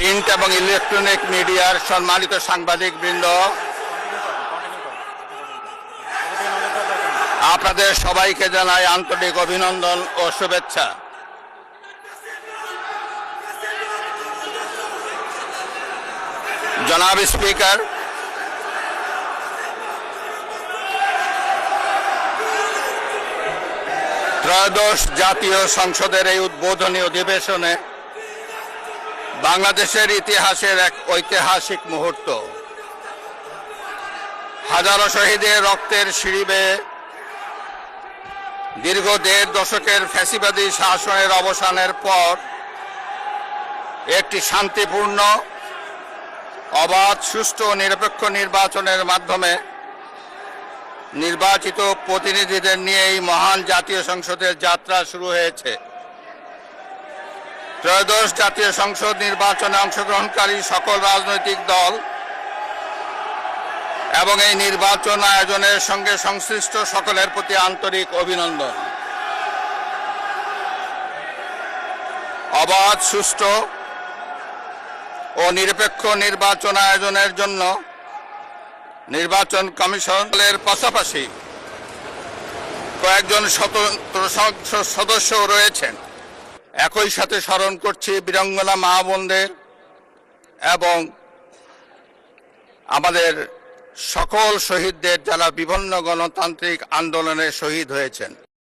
Print এবং electronic মিডিয়ার সম্মানিত সাংবাদিকবৃন্দ, আপনাদের সবাইকে জানাই আন্তরিক অভিনন্দন ও শুভেচ্ছা। জনাব স্পিকার, ত্রয়োদশ জাতীয় সংসদের এই উদ্বোধনী অধিবেশনে বাংলাদেশের ইতিহাসের এক ঐতিহাসিক মুহূর্ত। হাজারো শহীদের রক্তের সিঁড়ি বেয়ে দীর্ঘ ১.৫ দশকের ফ্যাসিবাদী শাসনের অবসানের পর একটি শান্তিপূর্ণ, অবাধ, সুষ্ঠু ও নিরপেক্ষ নির্বাচনের মাধ্যমে নির্বাচিত প্রতিনিধিদের নিয়ে এই মহান জাতীয় সংসদের যাত্রা শুরু হয়েছে। ত্রয়োদশ জাতীয় সংসদ নির্বাচনে অংশগ্রহণকারী সকল রাজনৈতিক দল এবং এই নির্বাচন আয়োজনের সঙ্গে সংশ্লিষ্ট সকলের প্রতি আন্তরিক অভিনন্দন। অবাধ, সুষ্ঠু ও নিরপেক্ষ নির্বাচন আয়োজনের জন্য নির্বাচন কমিশনের পাশাপাশি কয়েকজন স্বতন্ত্র সদস্য রয়েছেন। একই সাথে স্মরণ করছি বীরাঙ্গনা মা বোনদের এবং আমাদের সকল শহীদদের, যারা বিভিন্ন গণতান্ত্রিক আন্দোলনে শহীদ হয়েছেন।